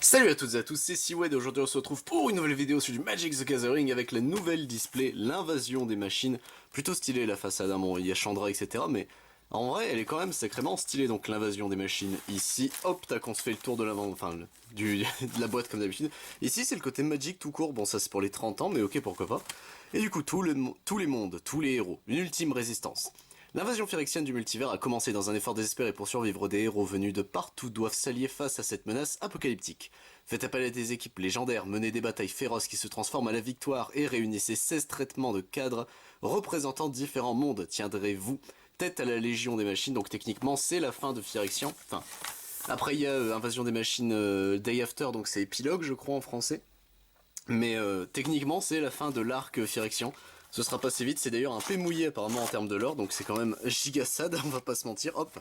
Salut à toutes et à tous, c'est Seawed et aujourd'hui on se retrouve pour une nouvelle vidéo sur du Magic the Gathering avec la nouvelle display, l'invasion des machines. Plutôt stylée la façade, bon il y a Chandra etc. mais en vrai elle est quand même sacrément stylée, donc l'invasion des machines ici. Hop, tac, on se fait le tour de la, de la boîte comme d'habitude. Ici c'est le côté Magic tout court, bon ça c'est pour les 30 ans mais ok pourquoi pas. Et du coup tous les mondes, tous les héros, une ultime résistance. L'invasion phyrexienne du multivers a commencé dans un effort désespéré pour survivre. Des héros venus de partout doivent s'allier face à cette menace apocalyptique. Faites appel à des équipes légendaires, menez des batailles féroces qui se transforment à la victoire et réunissez 16 traitements de cadres représentant différents mondes. Tiendrez-vous tête à la Légion des Machines, donc techniquement c'est la fin de Phyrexian. Enfin, après il y a Invasion des Machines Day After, donc c'est épilogue je crois en français. Mais techniquement c'est la fin de l'arc Phyrexian. Ce sera passé vite, c'est d'ailleurs un peu mouillé apparemment en termes de lore, donc c'est quand même giga sad, on va pas se mentir, hop.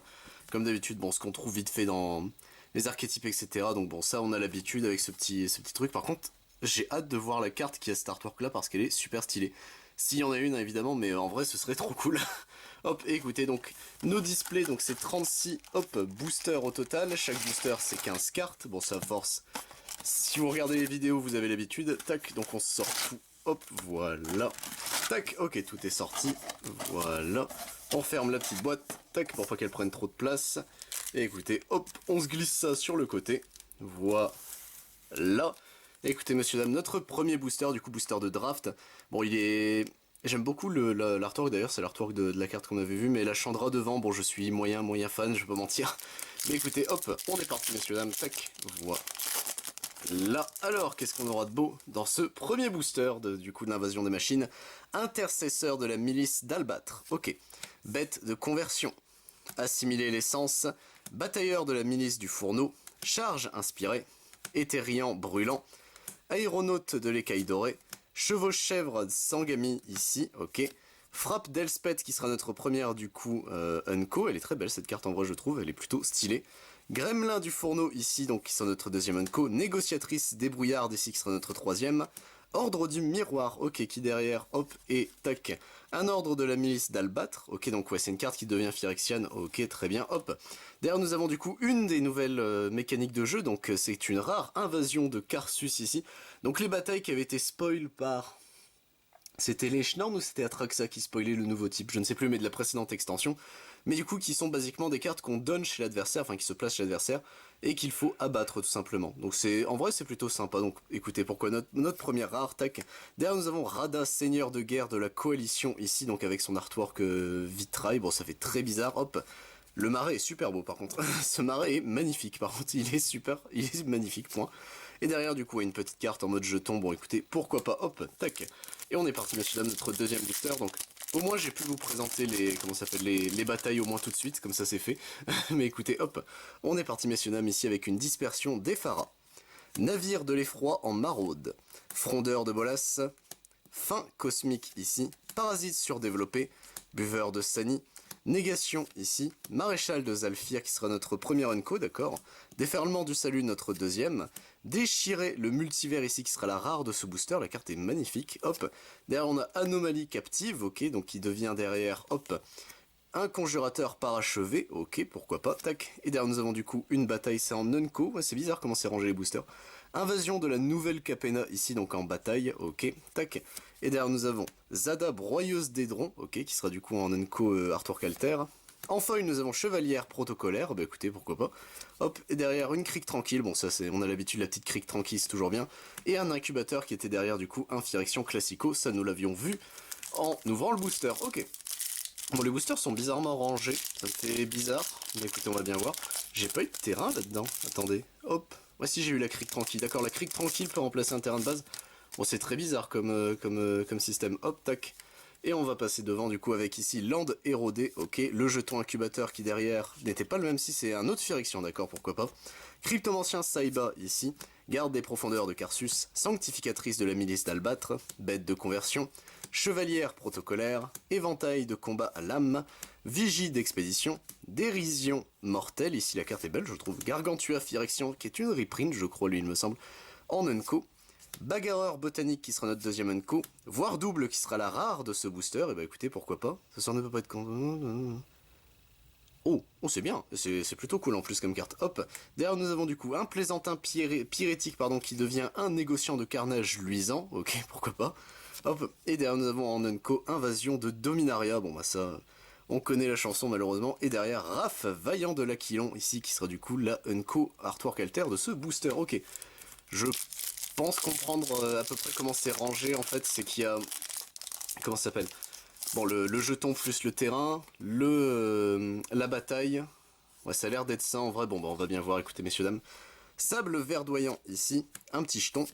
Comme d'habitude, bon, ce qu'on trouve vite fait dans les archétypes, etc. Donc bon, ça on a l'habitude avec ce petit truc. Par contre, j'ai hâte de voir la carte qui a cet artwork là parce qu'elle est super stylée. S'il y en a une évidemment, mais en vrai ce serait trop cool. Hop, écoutez, donc nos displays, donc c'est 36 hop, boosters au total. Chaque booster c'est 15 cartes, bon ça force. Si vous regardez les vidéos, vous avez l'habitude. Tac, donc on sort tout. Hop, voilà. Tac, ok, tout est sorti. Voilà. On ferme la petite boîte. Tac, pour pas qu'elle prenne trop de place. Et écoutez, hop, on se glisse ça sur le côté. Voilà. Écoutez, monsieur, dame, notre premier booster, du coup, booster de draft. Bon, il est... J'aime beaucoup l'artwork, d'ailleurs, c'est l'artwork de la carte qu'on avait vue, mais la Chandra devant, bon, je suis moyen fan, je vais pas mentir. Mais écoutez, hop, on est parti, messieurs, dames, tac, voilà. Là, alors, qu'est-ce qu'on aura de beau dans ce premier booster du coup de l'invasion des machines? Intercesseur de la milice d'Albâtre, ok. Bête de conversion, assimiler l'essence, batailleur de la milice du fourneau, charge inspirée, éthériant brûlant, aéronaute de l'écaille dorée, chevaux-chèvre Sangami ici, ok. Frappe d'Elspeth qui sera notre première du coup Unco, elle est très belle cette carte en vrai je trouve, elle est plutôt stylée. Gremlin du fourneau ici donc qui sera notre deuxième Unco, négociatrice débrouillarde ici qui sera notre troisième. Ordre du miroir, ok, qui derrière, hop, et tac. Un ordre de la milice d'Albâtre, ok, donc ouais, c'est une carte qui devient Phyrexian, ok, très bien, hop. Derrière, nous avons du coup une des nouvelles mécaniques de jeu, donc c'est une rare invasion de Karsus ici. Donc les batailles qui avaient été spoil par... C'était les Schnorn ou c'était Atraxa qui spoilait le nouveau type, je ne sais plus, mais de la précédente extension. Mais du coup, qui sont basiquement des cartes qu'on donne chez l'adversaire, enfin qui se placent chez l'adversaire, et qu'il faut abattre tout simplement. Donc c'est, en vrai c'est plutôt sympa, donc écoutez, pourquoi notre première rare, tac. Derrière nous avons Rada, seigneur de guerre de la coalition ici, donc avec son artwork vitrail, bon ça fait très bizarre, hop. Le marais est super beau par contre, ce marais est magnifique par contre, il est super, il est magnifique, point. Et derrière du coup une petite carte en mode jeton, bon écoutez, pourquoi pas, hop, tac. Et on est parti messieurs dames, notre deuxième booster, donc au moins j'ai pu vous présenter les, comment ça s'appelle, les batailles au moins tout de suite, comme ça c'est fait. Mais écoutez, hop, on est parti messieurs dames ici avec une dispersion d'Ephara. Navire de l'effroi en maraude. Frondeur de Bolas. Fin cosmique ici. Parasite surdéveloppé. Buveur de Sani. Négation ici. Maréchal de Zalfir qui sera notre premier Unco, d'accord. Déferlement du salut, notre deuxième. Déchirer le multivers ici qui sera la rare de ce booster. La carte est magnifique. Hop. Derrière on a Anomalie captive, ok, donc qui devient derrière, hop. Un conjurateur parachevé, ok, pourquoi pas, tac. Et derrière nous avons du coup une bataille, c'est en Unco, ouais, c'est bizarre comment c'est rangé les boosters. Invasion de la nouvelle Capena ici, donc en bataille, ok, tac. Et derrière nous avons Zada broyeuse d'Edron, ok, qui sera du coup en Unco Arthur Calter. En feuille nous avons Chevalière protocolaire, bah écoutez, pourquoi pas. Hop, et derrière une crique tranquille, bon ça c'est, on a l'habitude, la petite crique tranquille, c'est toujours bien. Et un incubateur qui était derrière du coup un Phyrexian classico, ça nous l'avions vu en ouvrant le booster, ok. Bon, les boosters sont bizarrement rangés, ça fait bizarre, mais écoutez, on va bien voir. J'ai pas eu de terrain là-dedans, attendez, hop. Ouais, si j'ai eu la crique tranquille, d'accord, la crique tranquille peut remplacer un terrain de base. Bon, c'est très bizarre comme système, hop, tac. Et on va passer devant du coup avec ici Land érodé, ok, le jeton incubateur qui derrière n'était pas le même si c'est un autre Phyrexian, d'accord, pourquoi pas. Cryptomancien Saiba ici, garde des profondeurs de Karsus, sanctificatrice de la milice d'Albâtre, bête de conversion, chevalière protocolaire, éventail de combat à l'âme, vigie d'expédition, dérision mortelle, ici la carte est belle je trouve, Gargantua Phyrexian qui est une reprint je crois lui il me semble, en Unco, bagarreur botanique qui sera notre deuxième Unco, voire double qui sera la rare de ce booster, et bah écoutez pourquoi pas, ce sort ne peut pas être con... Oh, oh c'est bien, c'est plutôt cool en plus comme carte. Hop, derrière nous avons du coup un plaisantin pyrétique pardon, qui devient un négociant de carnage luisant, ok, pourquoi pas. Hop, et derrière nous avons en Unco Invasion de Dominaria, bon bah ça, on connaît la chanson malheureusement. Et derrière Raph, Vaillant de l'Aquilon, ici qui sera du coup la Unco Artwork Alter de ce booster, ok. Je pense comprendre à peu près comment c'est rangé en fait, c'est qu'il y a... Comment ça s'appelle? Bon, le jeton plus le terrain, la bataille. Ouais, ça a l'air d'être ça en vrai. Bon, bah, on va bien voir, écoutez, messieurs, dames. Sable verdoyant ici, un petit jeton.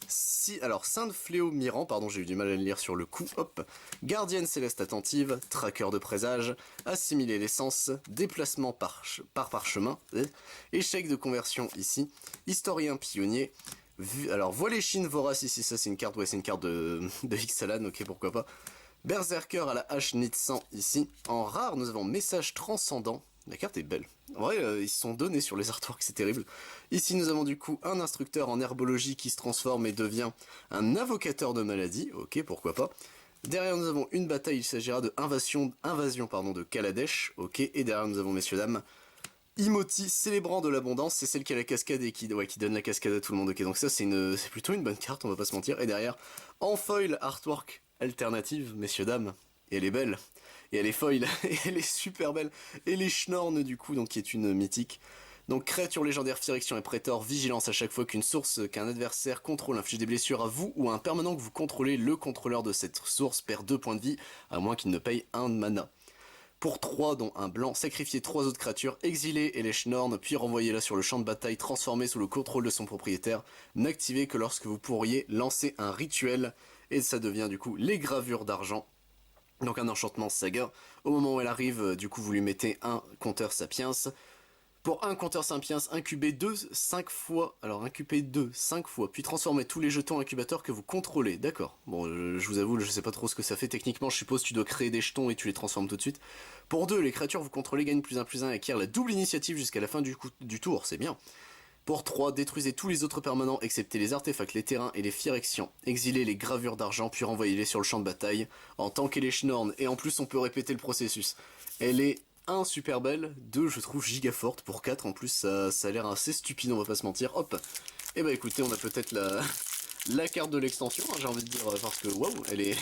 Si, alors, Sainte Fléau Mirant, pardon, j'ai eu du mal à le lire sur le coup, hop. Gardienne céleste attentive, traqueur de présage, assimiler l'essence, déplacement par parchemin, échec de conversion ici, historien pionnier. Alors, voilée Chine vorace ici, ça c'est une carte, ouais, c'est une carte de Ixalan, ok, pourquoi pas. Berserker à la hache nid de sang ici. En rare, nous avons Message transcendant. La carte est belle. En vrai, ils se sont donnés sur les artworks, c'est terrible. Ici, nous avons du coup un instructeur en herbologie qui se transforme et devient un invocateur de maladies. Ok, pourquoi pas. Derrière, nous avons une bataille, il s'agira de invasion pardon, de Kaladesh. Ok, et derrière, nous avons, messieurs, dames, Imoti, célébrant de l'abondance, c'est celle qui a la cascade et qui donne la cascade à tout le monde. Ok, donc ça, c'est plutôt une bonne carte, on va pas se mentir. Et derrière, en foil, artwork alternative, messieurs, dames. Et elle est belle. Et elle est foil. Et elle est super belle. Et les Schnorn, du coup, donc qui est une mythique. Donc, créature légendaire, Phyrexion et Prétor, vigilance à chaque fois qu'un adversaire contrôle inflige des blessures à vous ou à un permanent que vous contrôlez, le contrôleur de cette source perd 2 points de vie, à moins qu'il ne paye 1 de mana. Pour 3, dont un blanc, sacrifiez 3 autres créatures, exilez et les Schnorn, puis renvoyez-la sur le champ de bataille transformé sous le contrôle de son propriétaire. N'activez que lorsque vous pourriez lancer un rituel, et ça devient du coup les gravures d'argent. Donc un enchantement saga. Au moment où elle arrive, du coup vous lui mettez un compteur sapiens. Pour un compteur sapiens, incubez 2, 5 fois, alors incubez 2, 5 fois, puis transformez tous les jetons incubateurs que vous contrôlez, d'accord. Bon, je vous avoue, je sais pas trop ce que ça fait techniquement, je suppose que tu dois créer des jetons et tu les transformes tout de suite. Pour 2, les créatures que vous contrôlez gagnent +1/+1 et acquièrent la double initiative jusqu'à la fin du tour, c'est bien. Pour 3, détruisez tous les autres permanents excepté les artefacts, les terrains et les Phyrexians. Exilez les gravures d'argent puis renvoyez-les sur le champ de bataille en tant que les Schnorn. Et en plus on peut répéter le processus. Elle est 1 super belle, 2 je trouve giga forte, pour 4 en plus ça a l'air assez stupide, on va pas se mentir. Hop. Et bah écoutez, on a peut-être la carte de l'extension, hein, j'ai envie de dire, parce que waouh, elle est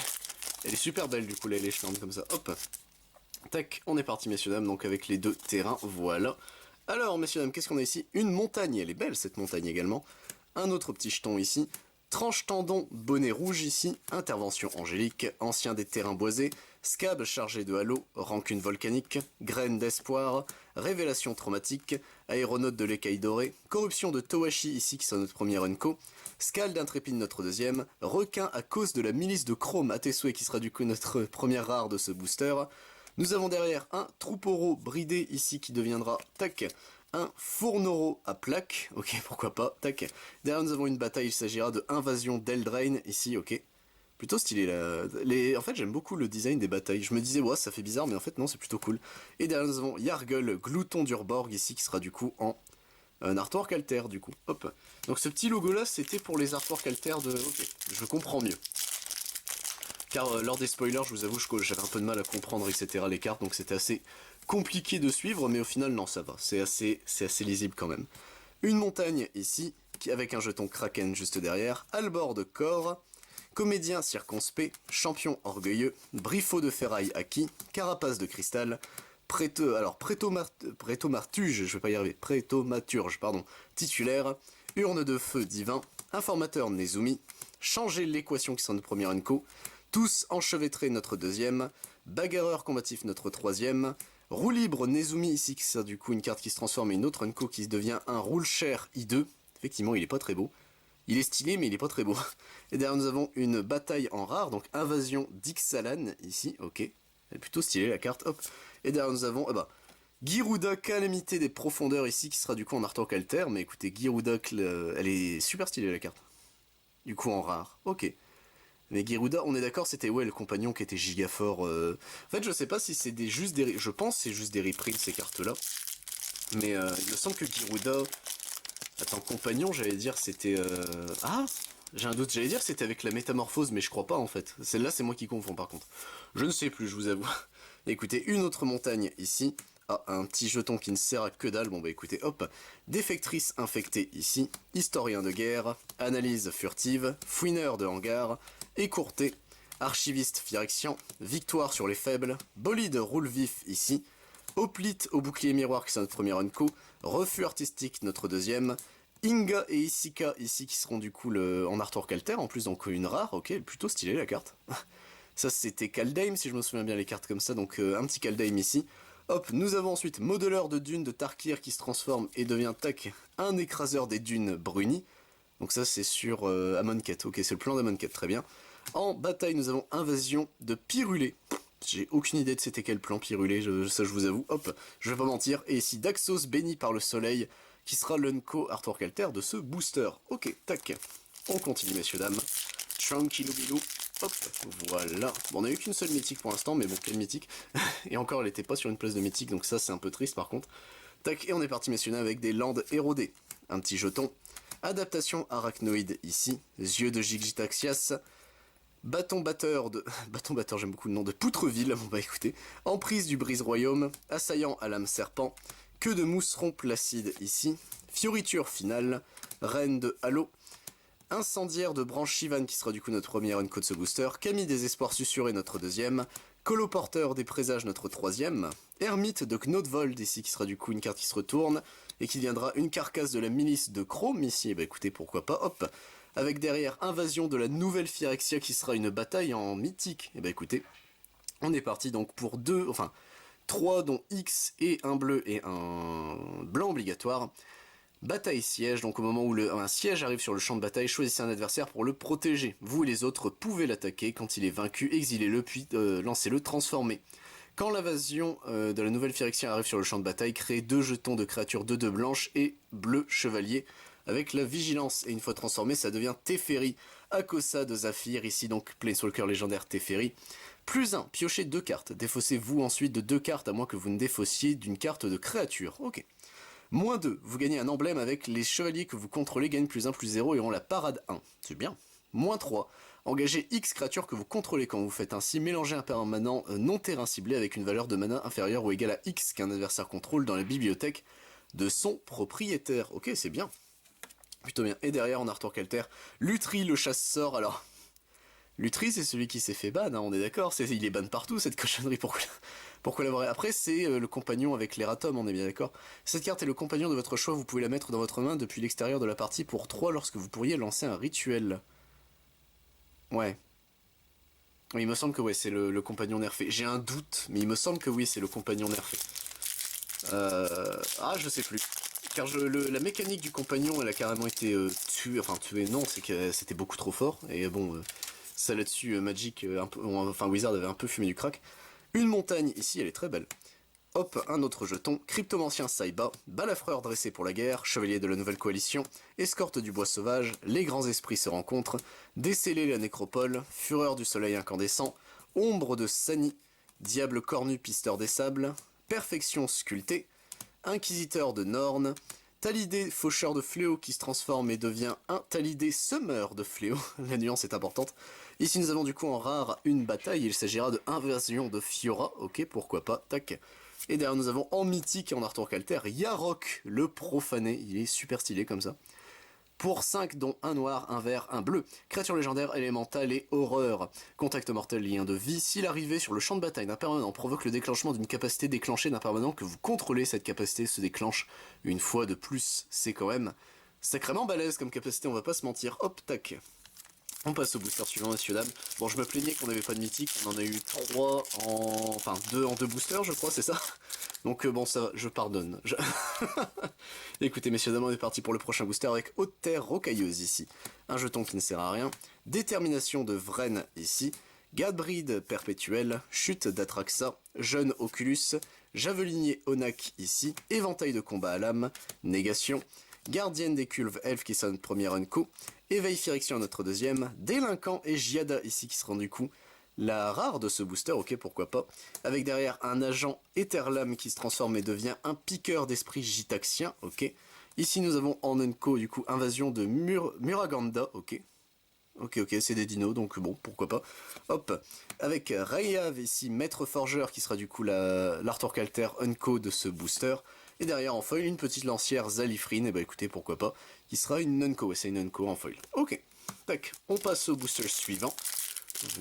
super belle du coup les Schnorn comme ça. Hop. Tac, on est parti messieurs dames, donc avec les 2 terrains, voilà. Alors, messieurs dames, qu'est-ce qu'on a ici? Une montagne, elle est belle cette montagne également. Un autre petit jeton ici. Tranche tendon, bonnet rouge ici. Intervention angélique, ancien des terrains boisés. Scab chargé de halo, rancune volcanique. Graine d'espoir, révélation traumatique. Aéronaute de l'écaille dorée. Corruption de Towashi ici qui sont notre premier Unco. Scald intrépide notre deuxième. Requin à cause de la milice de Chrome à tes souhaits qui sera du coup notre première rare de ce booster. Nous avons derrière un Trouporo bridé ici qui deviendra, tac, un Fournoro à plaque, ok, pourquoi pas, tac. Derrière nous avons une bataille, il s'agira de Invasion d'Eldraine ici, ok. Plutôt stylé là. En fait j'aime beaucoup le design des batailles, je me disais ouais ça fait bizarre mais en fait non c'est plutôt cool. Et derrière nous avons Yargle, Glouton d'Urborg ici qui sera du coup en un artwork alter du coup, hop. Donc ce petit logo là c'était pour les artwork alter de... Ok, je comprends mieux. Car lors des spoilers, je vous avoue, j'avais un peu de mal à comprendre, etc. les cartes, donc c'était assez compliqué de suivre, mais au final, non, ça va. C'est assez lisible quand même. Une montagne ici, avec un jeton Kraken juste derrière, Albor de corps, comédien circonspect, champion orgueilleux, briffaut de ferraille acquis, carapace de cristal, prétomartuge, je vais pas y arriver, prétomaturge, pardon, titulaire, urne de feu divin, informateur Nezumi, changer l'équation qui sont notre premier Unco, tous enchevêtrés notre deuxième, bagarreur combatif notre troisième, roue libre Nezumi ici, c'est du coup une carte qui se transforme et une autre Unco qui devient un roule cher I2, effectivement il est pas très beau, il est stylé mais il est pas très beau. Et derrière nous avons une bataille en rare, donc invasion d'Ixalan ici, ok, elle est plutôt stylée la carte, hop. Et derrière nous avons, Giruda Calamité des profondeurs ici qui sera du coup en artwork alter, mais écoutez Giruda, elle est super stylée la carte. Du coup en rare, ok. Mais Giruda, on est d'accord, c'était ouais le compagnon qui était giga fort. En fait, je sais pas si c'est juste des... Je pense que c'est juste des reprints ces cartes-là. Mais il me semble que Giruda... Attends, compagnon, j'allais dire c'était... Ah, j'ai un doute, j'allais dire c'était avec la métamorphose, mais je crois pas en fait. Celle-là, c'est moi qui confonds par contre. Je ne sais plus, je vous avoue. Écoutez, une autre montagne ici. Ah, un petit jeton qui ne sert à que dalle, bon bah écoutez, hop. Défectrice infectée ici, historien de guerre, analyse furtive, fouineur de hangar, écourté, archiviste phyrexian, victoire sur les faibles, bolide roule vif ici, hoplite au bouclier miroir qui c'est notre premier unco, refus artistique notre deuxième, Inga et Isika ici qui seront du coup en Arthur Calter, en plus donc une rare, ok, plutôt stylée la carte. Ça c'était Kaldheim si je me souviens bien les cartes comme ça, donc un petit Kaldheim ici. Hop, nous avons ensuite modeleur de dunes de Tarkir qui se transforme et devient tac, un écraseur des dunes bruni. Donc ça c'est sur Amonkhet, ok c'est le plan d'Amonkhet, très bien. En bataille nous avons invasion de Pyrulé. J'ai aucune idée de c'était quel plan Pyrulé, ça je vous avoue, hop, je vais pas mentir. Et ici Daxos béni par le soleil, qui sera l'unco Arthur Calter de ce booster. Ok, tac, on continue messieurs dames. Tranquillou bilou. Hop, voilà. Bon, on a eu qu'une seule mythique pour l'instant, mais bon, quelle mythique. Et encore, elle était pas sur une place de mythique, donc ça, c'est un peu triste par contre. Tac, et on est parti, messieurs, avec des landes érodées. Un petit jeton. Adaptation arachnoïde ici. Yeux de Gigitaxias. Bâton batteur de... Bâton batteur, j'aime beaucoup le nom de Poutreville. Bon bah écoutez. Emprise du brise-royaume. Assaillant à l'âme serpent. Queue de mousseron placide ici. Fioriture finale. Reine de Halo. Incendiaire de branche Shivan qui sera du coup notre première unco de ce booster, Camille des espoirs susurrés notre deuxième, Coloporteur des présages notre troisième, Ermite de Knodvold ici qui sera du coup une carte qui se retourne, et qui deviendra une carcasse de la milice de Chrome ici, et bah écoutez pourquoi pas, hop, avec derrière Invasion de la nouvelle Phyrexia qui sera une bataille en mythique, et bah écoutez, on est parti donc pour 3 dont X et un bleu et un blanc obligatoire. Bataille siège, donc au moment où un siège arrive sur le champ de bataille, choisissez un adversaire pour le protéger. Vous et les autres pouvez l'attaquer, quand il est vaincu, exilez-le, puis lancez-le transformé. Quand l'invasion de la nouvelle Phyrexia arrive sur le champ de bataille, créez 2 jetons de créatures 2/2 blanches et bleu chevalier avec la vigilance. Et une fois transformé, ça devient Teferi, Akosa de Zafir, ici donc Planeswalker légendaire Teferi. Plus 1, piochez 2 cartes. Défaussez-vous ensuite de 2 cartes à moins que vous ne défaussiez d'une carte de créature. Ok. Moins 2, vous gagnez un emblème avec les chevaliers que vous contrôlez gagnent +1/+0 et ont la parade 1. C'est bien. Moins 3, engagez X créatures que vous contrôlez quand vous faites ainsi, mélangez un permanent non terrain ciblé avec une valeur de mana inférieure ou égale à X qu'un adversaire contrôle dans la bibliothèque de son propriétaire. Ok, c'est bien. Plutôt bien. Et derrière, en Arthur Calter, Lutri le chasseur, alors... Lutri, c'est celui qui s'est fait ban, hein, on est d'accord, il est ban partout cette cochonnerie, pourquoi l'avoir. Après, c'est le compagnon avec l'Eratom, on est bien d'accord. Cette carte est le compagnon de votre choix, vous pouvez la mettre dans votre main depuis l'extérieur de la partie pour 3 lorsque vous pourriez lancer un rituel. Ouais. Oui, il me semble que ouais, c'est le compagnon nerfé. J'ai un doute, mais il me semble que oui, c'est le compagnon nerfé. Ah, je sais plus. Car la mécanique du compagnon, elle a carrément été tuée, enfin tuée, non, c'est que c'était beaucoup trop fort, et bon... ça là-dessus, Magic, enfin Wizard avait un peu fumé du crack. Une montagne, ici, elle est très belle. Hop, un autre jeton. Cryptomancien Saiba, balafreur dressé pour la guerre, chevalier de la nouvelle coalition, escorte du bois sauvage, les grands esprits se rencontrent, déceler la nécropole, fureur du soleil incandescent, ombre de Sani, diable cornu pisteur des sables, perfection sculptée, inquisiteur de Norne, Talidé, faucheur de fléau qui se transforme et devient un Talidé semeur de fléau. La nuance est importante. Ici nous avons du coup en rare une bataille, il s'agira de Invasion de Fiora, ok pourquoi pas, tac. Et derrière nous avons en mythique et en Arthur Calter, Yarok le profané, il est super stylé comme ça. Pour 5 dont un noir, un vert, un bleu. Créature légendaire, élémentale et horreur. Contact mortel, lien de vie. Si l'arrivée sur le champ de bataille d'un permanent provoque le déclenchement d'une capacité déclenchée d'un permanent que vous contrôlez, cette capacité se déclenche une fois de plus. C'est quand même sacrément balèze comme capacité, on va pas se mentir. Hop, tac. On passe au booster suivant, messieurs, dames. Bon, je me plaignais qu'on n'avait pas de mythique, on en a eu 3 en... Enfin, 2 en 2 boosters, je crois, c'est ça. Donc bon, ça va, je pardonne. Écoutez, messieurs, dames, on est parti pour le prochain booster avec Haute Terre Rocailleuse, ici. Un jeton qui ne sert à rien. Détermination de Vren, ici. Gadbride Perpétuel. Chute d'Atraxa. Jeune Oculus. Javelinier Onak, ici. Éventail de combat à l'âme. Négation. Gardienne des Culves Elf qui sera notre première unco. Éveil Phyrexian notre deuxième. Délinquant et Giada ici qui sera du coup la rare de ce booster, ok pourquoi pas. Avec derrière un agent Etherlam qui se transforme et devient un piqueur d'esprit gitaxien, ok. Ici nous avons en unco du coup invasion de Muraganda, ok. Ok, c'est des dinos, donc bon, pourquoi pas. Hop, avec Rayav ici, Maître Forgeur, qui sera du coup l'artwork alter Unco de ce booster. Et derrière en foil, une petite lancière Zalifrine, et bah écoutez, pourquoi pas, qui sera une Unco, ouais, c'est une Unco en foil. Ok, tac, on passe au booster suivant.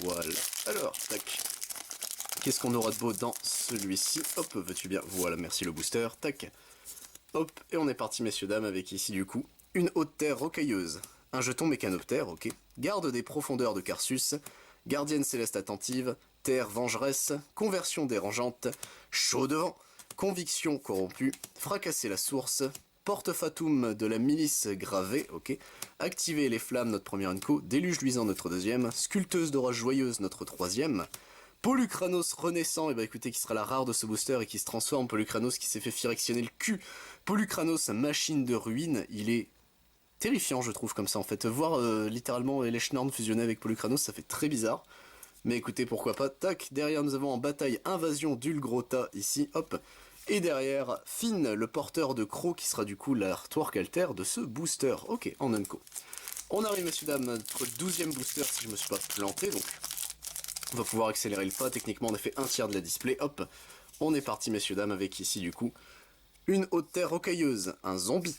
Voilà, alors, tac. Qu'est-ce qu'on aura de beau dans celui-ci? Hop, veux-tu bien? Voilà, merci le booster, tac. Hop, et on est parti messieurs dames avec ici du coup une haute terre rocailleuse, un jeton mécanoptère, ok, garde des profondeurs de Carsus, gardienne céleste attentive, terre vengeresse, conversion dérangeante, chaud devant, conviction corrompue, fracasser la source, porte fatum de la milice gravée, ok, activer les flammes notre première unco, déluge luisant notre deuxième, sculpteuse d'orage joyeuse notre troisième, Polukranos renaissant, et bah écoutez, qui sera la rare de ce booster et qui se transforme, Polukranos qui s'est fait firectionner le cul. Polukranos, machine de ruine, il est terrifiant je trouve comme ça en fait. Voir littéralement Eleshnorn fusionner avec Polukranos, ça fait très bizarre. Mais écoutez, pourquoi pas, tac, derrière nous avons en bataille Invasion d'Ulgrota ici, hop. Et derrière, Finn, le porteur de Croc, qui sera du coup l'artwork alter de ce booster. Ok, en unco. On arrive messieurs dames, notre 12e booster si je me suis pas planté, donc on va pouvoir accélérer le pas, techniquement on a fait un tiers de la display, hop. On est parti messieurs dames avec ici du coup une haute terre rocailleuse, un zombie,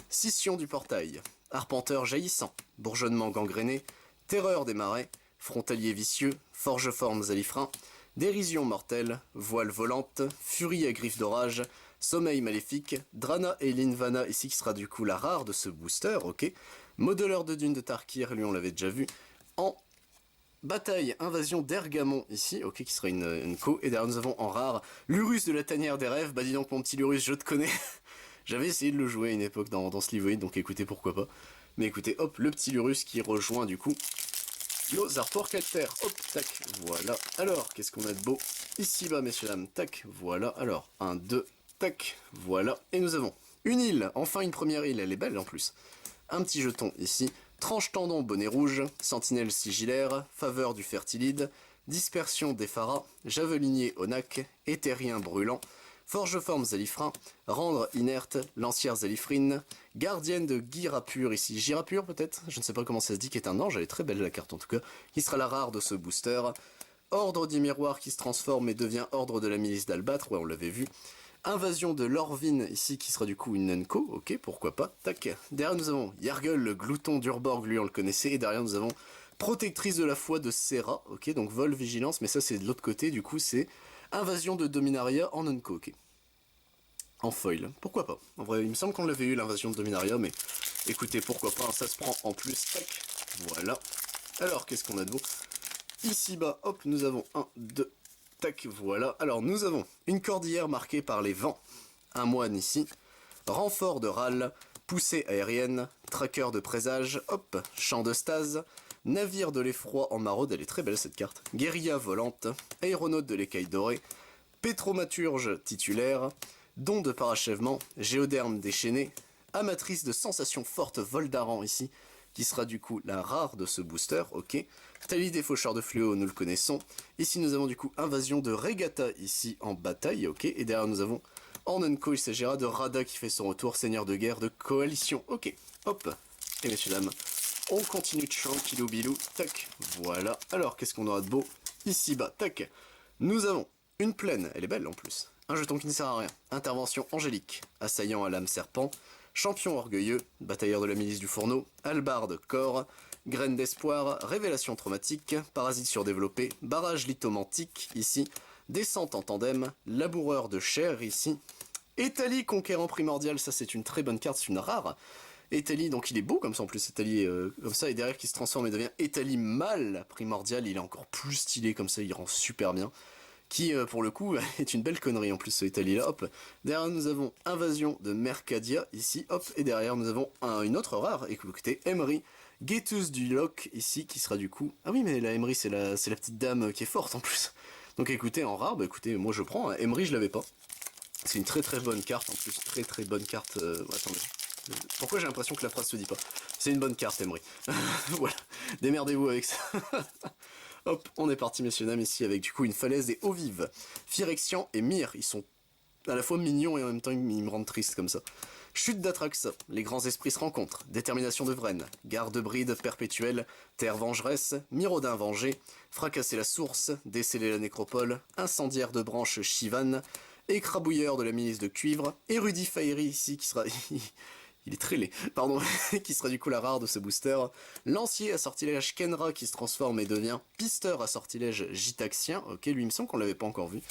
scission du portail, arpenteur jaillissant, bourgeonnement gangréné, terreur des marais, frontalier vicieux, forge-forme zalifrin, dérision mortelle, voile volante, furie à griffes d'orage, sommeil maléfique, Drana et Linvana ici qui sera du coup la rare de ce booster, ok. Modeleur de dune de Tarkir, lui on l'avait déjà vu, en bataille, invasion d'Ergamon ici, ok, qui sera une co. Et derrière nous avons en rare l'Urus de la tanière des rêves. Bah dis donc mon petit Lurus, je te connais. J'avais essayé de le jouer à une époque dans Slivoid, donc écoutez pourquoi pas. Mais écoutez, hop, le petit Lurus qui rejoint du coup nos artwork alter. Hop, tac, voilà. Alors, qu'est-ce qu'on a de beau ici bas, messieurs dames, tac, voilà. Alors, 1, 2, tac, voilà. Et nous avons une île, enfin une première île, elle est belle en plus. Un petit jeton ici. Tranche tendon bonnet rouge, sentinelle sigillaire, faveur du fertilide, dispersion des pharas, javelinier onac, éthérien brûlant, forge-forme zalifrin, rendre inerte, lancière zalifrine, gardienne de Girapur ici, Girapur peut-être, je ne sais pas comment ça se dit, qui est un ange, elle est très belle la carte en tout cas, qui sera la rare de ce booster, ordre du miroir qui se transforme et devient ordre de la milice d'Albâtre, ouais on l'avait vu, Invasion de Lorvin, ici, qui sera du coup une Nenko, ok, pourquoi pas, tac. Derrière nous avons Yargul, le glouton d'Urborg, lui on le connaissait, et derrière nous avons Protectrice de la foi de Serra, ok, donc vol, vigilance, mais ça c'est de l'autre côté, du coup c'est Invasion de Dominaria en Nenko, ok. En foil, pourquoi pas. En vrai, il me semble qu'on l'avait eu l'invasion de Dominaria, mais écoutez, pourquoi pas, ça se prend en plus, tac, voilà. Alors, qu'est-ce qu'on a de beau? Ici bas, hop, nous avons 1, 2, tac, voilà. Alors nous avons une cordillère marquée par les vents, un moine ici, renfort de râle, poussée aérienne, tracker de présage, hop, champ de stase, navire de l'effroi en maraude, elle est très belle cette carte, guérilla volante, aéronaute de l'écaille dorée, pétromaturge titulaire, don de parachèvement, géoderme déchaîné, amatrice de sensations fortes Voldaran ici, qui sera du coup la rare de ce booster, ok. Tali des faucheurs de fléau, nous le connaissons. Ici nous avons du coup Invasion de Regatta ici en bataille, ok. Et derrière nous avons en Unco, il s'agira de Rada qui fait son retour, seigneur de guerre de coalition, ok. Hop, et messieurs dames, on continue de tranquillou bilou, tac, voilà. Alors qu'est-ce qu'on aura de beau ici bas, tac. Nous avons une plaine, elle est belle en plus. Un jeton qui ne sert à rien, intervention angélique, assaillant à l'âme serpent, champion orgueilleux, batailleur de la milice du fourneau, hallebarde corps, graine d'espoir, révélation traumatique, parasite surdéveloppé, barrage lithomantique ici, descente en tandem, laboureur de chair ici, Etali conquérant primordial, ça c'est une très bonne carte, c'est une rare. Etali, donc il est beau comme ça en plus, Etali comme ça, et derrière qui se transforme et devient Etali mâle primordial, il est encore plus stylé comme ça, il rend super bien. Qui pour le coup est une belle connerie en plus ce Italie là, hop. Derrière nous avons Invasion de Mercadia ici, hop, et derrière nous avons une autre rare, écoutez, Emery, Guetteuse du Loch ici, qui sera du coup... Ah oui mais la Emery c'est la petite dame qui est forte en plus. Donc écoutez, en rare, bah écoutez, moi je prends, hein. Emery je l'avais pas. C'est une très très bonne carte en plus, très bonne carte, attendez. Pourquoi j'ai l'impression que la phrase se dit pas? C'est une bonne carte Emery. Voilà, démerdez-vous avec ça. Hop, on est parti messieurs dames ici avec du coup une falaise et eau vive. Phyrexian et Myr, ils sont à la fois mignons et en même temps ils me rendent triste comme ça. Chute d'Atraxa, les grands esprits se rencontrent, détermination de Vren, garde-bride perpétuelle, terre vengeresse, Miraudin vengé, fracasser la source, déceler la nécropole, incendiaire de branches Shivan, écrabouilleur de la milice de cuivre, érudit Fairi ici qui sera... Il est très laid, pardon, qui sera du coup la rare de ce booster, lancier à sortilège Kenra qui se transforme et devient pisteur à sortilège Gitaxien, ok, lui il me semble qu'on l'avait pas encore vu.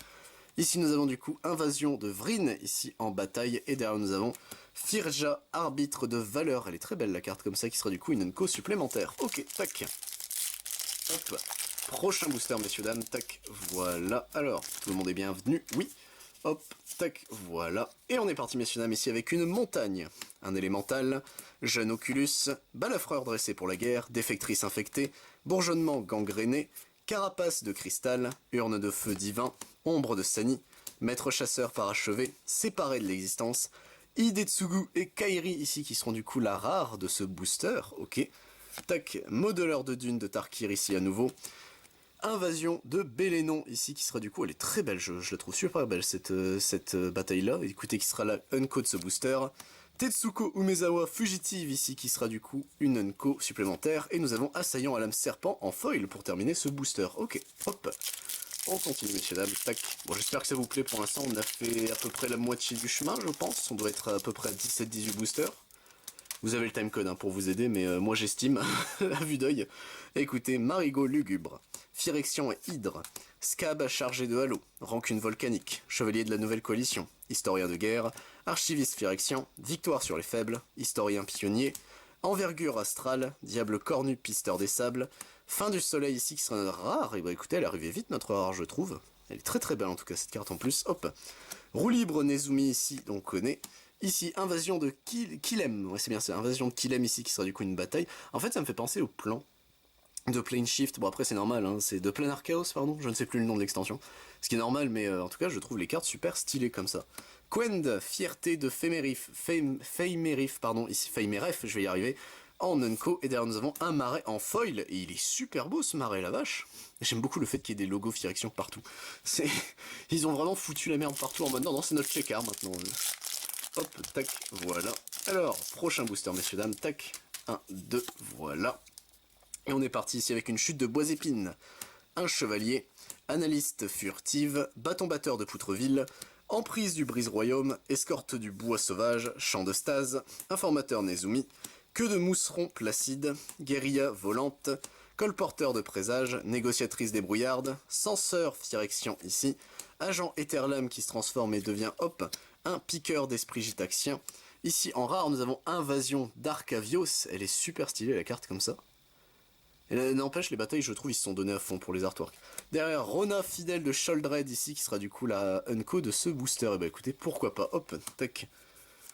Ici nous avons du coup Invasion de Vryn, ici en bataille, et derrière nous avons Firja, arbitre de valeur, elle est très belle la carte comme ça, qui sera du coup une Unco supplémentaire. Ok, tac. Hop, prochain booster messieurs dames, tac, voilà. Alors, tout le monde est bienvenu, oui. Hop, tac, voilà. Et on est parti messieurs dames ici avec une montagne. Un élémental, jeune Oculus, balafreur dressé pour la guerre, défectrice infectée, bourgeonnement gangréné, carapace de cristal, urne de feu divin, ombre de Sani, maître chasseur parachevé, séparé de l'existence, Hidetsugu et Kairi ici qui seront du coup la rare de ce booster, ok. Tac, modeleur de dune de Tarkir ici à nouveau. Invasion de Bélénon ici qui sera du coup, elle est très belle, je la trouve super belle cette bataille là, écoutez qui sera la Unco de ce booster. Tetsuko Umezawa fugitive ici qui sera du coup une Unco supplémentaire, et nous avons Assaillant à l'âme serpent en foil pour terminer ce booster. Ok, hop, on continue messieurs dames, tac. Bon j'espère que ça vous plaît, pour l'instant on a fait à peu près la moitié du chemin je pense, on doit être à peu près à 17-18 boosters. Vous avez le timecode hein, pour vous aider, mais moi j'estime, à vue d'œil. Écoutez, Marigot lugubre, Phyrexian et Hydre, Scab chargé de halo, Rancune volcanique, Chevalier de la nouvelle coalition, Historien de guerre, Archiviste Phyrexian, Victoire sur les faibles, Historien pionnier, Envergure astrale, Diable cornu pisteur des sables, Fin du soleil ici qui sera rare, et bah écoutez elle est arrivée vite notre rare je trouve, elle est très très belle en tout cas cette carte en plus, hop. Roue libre Nezumi ici, on connaît. Ici, invasion de Kilem, ouais c'est bien ça, invasion de Kilem ici qui sera du coup une bataille. En fait ça me fait penser au plan de Plane Shift, bon après c'est normal, hein, c'est de Planar Chaos pardon, je ne sais plus le nom de l'extension. Ce qui est normal mais en tout cas je trouve les cartes super stylées comme ça. Quend, fierté de Feimerif, pardon, ici Feimeref, je vais y arriver, en Unco, et derrière nous avons un marais en foil, et il est super beau ce marais la vache. J'aime beaucoup le fait qu'il y ait des logos Phyrexian partout. Ils ont vraiment foutu la merde partout en mode non c'est notre checker maintenant. Hop, tac, voilà. Alors, prochain booster, messieurs, dames, tac. 1, 2, voilà. Et on est parti ici avec une chute de bois épines. Un chevalier, analyste furtive, bâton batteur de Poutreville, emprise du brise-royaume, escorte du bois sauvage, champ de stase, informateur Nezumi, queue de mousseron placide, guérilla volante, colporteur de présage, négociatrice des brouillardes, censeur Phyrexian ici, agent Étherlame qui se transforme et devient, hop, un piqueur d'esprit gitaxien. Ici en rare nous avons Invasion d'Arcavios, elle est super stylée la carte comme ça. Et n'empêche les batailles je trouve ils se sont donnés à fond pour les artworks. Derrière Rona fidèle de Sholdred ici qui sera du coup la Unco de ce booster, et bah écoutez pourquoi pas, hop, tac.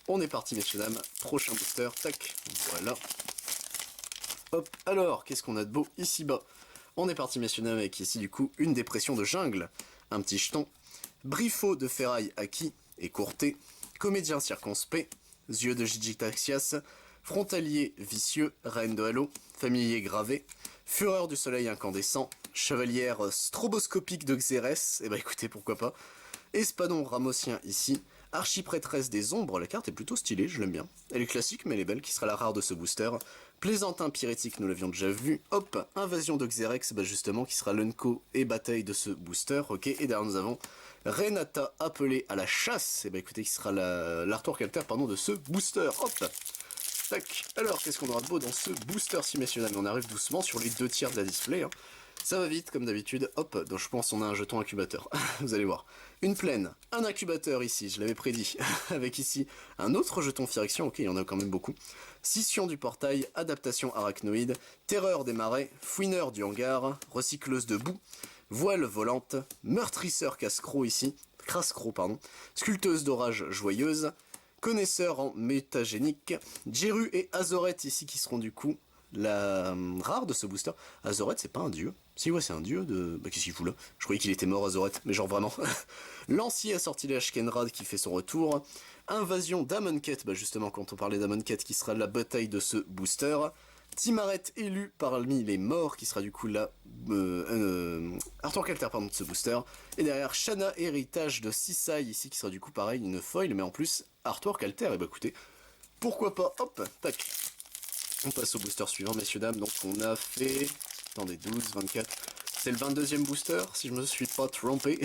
On est parti messieurs dames, prochain booster, tac, voilà. Hop, alors qu'est-ce qu'on a de beau ici bas? On est parti messieurs dames avec ici du coup une dépression de jungle, un petit jeton, Briffaut de ferraille acquis, écourté, comédien circonspect, yeux de Gigitaxias, frontalier vicieux, reine de halo, familier gravé, fureur du soleil incandescent, chevalière stroboscopique de Xérès, et bah écoutez pourquoi pas, espadon ramosien ici, archiprêtresse des ombres, la carte est plutôt stylée, je l'aime bien, elle est classique mais elle est belle, qui sera la rare de ce booster, plaisantin pyrétique nous l'avions déjà vu, hop, invasion de Xérex, bah justement qui sera l'unco et bataille de ce booster, ok, et derrière nous avons Renata appelée à la chasse, et bah écoutez qui sera l'artwork alter pardon de ce booster, hop. Tac. Alors qu'est-ce qu'on aura de beau dans ce booster-ci messieurs dames, on arrive doucement sur les 2/3 de la display, hein. Ça va vite comme d'habitude, hop, donc je pense qu'on a un jeton incubateur, vous allez voir. Une plaine, un incubateur ici, je l'avais prédit, avec ici un autre jeton Phyrexian, ok il y en a quand même beaucoup. Scission du portail, adaptation arachnoïde, terreur des marais, fouineur du hangar, recycleuse de boue, voile volante, meurtrisseur casse-croc ici, crasse-croc pardon, sculpteuse d'orage joyeuse, connaisseur en métagénique, Jeru et Azoret ici qui seront du coup la rare de ce booster. Azoret c'est pas un dieu, si ouais c'est un dieu de... Bah qu'est-ce qu'il fout là? Je croyais qu'il était mort Azoret, mais genre vraiment. Lancier à sortilège Kenrad qui fait son retour, invasion d'Amonkhet, bah justement quand on parlait d'Amonkhet qui sera la bataille de ce booster, Timaret élu parmi les morts qui sera du coup la Arthur Calter pardon de ce booster, et derrière Shanna héritage de Sisai ici qui sera du coup pareil une foil mais en plus Arthur Calter, et bah écoutez pourquoi pas, hop, tac. On passe au booster suivant, messieurs, dames, donc on a fait... Attendez, 12, 24... C'est le 22e booster, si je me suis pas trompé.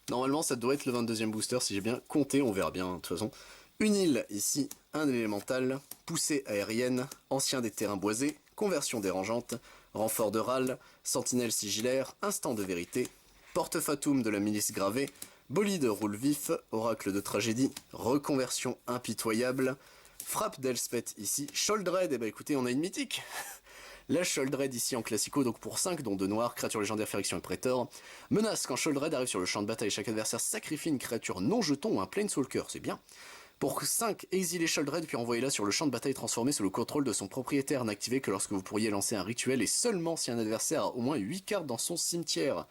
Normalement, ça doit être le 22e booster, si j'ai bien compté, on verra bien, de toute façon. Une île, ici, un élémental, poussée aérienne, ancien des terrains boisés, conversion dérangeante, renfort de râle, sentinelle sigillaire, instant de vérité, porte-fatum de la milice gravée, bolide roule vif, oracle de tragédie, reconversion impitoyable, frappe d'Elspeth ici, Sholdred, et bah écoutez, on a une mythique. La Sholdred ici en classico, donc pour 5, dont 2 noirs, créature légendaire, Phyrexian et Prétor. Menace, quand Sholdred arrive sur le champ de bataille, chaque adversaire sacrifie une créature non jeton ou un Planeswalker, c'est bien. Pour 5, exilez Sholdred puis envoyez-la sur le champ de bataille transformé sous le contrôle de son propriétaire, n'activez que lorsque vous pourriez lancer un rituel et seulement si un adversaire a au moins 8 cartes dans son cimetière.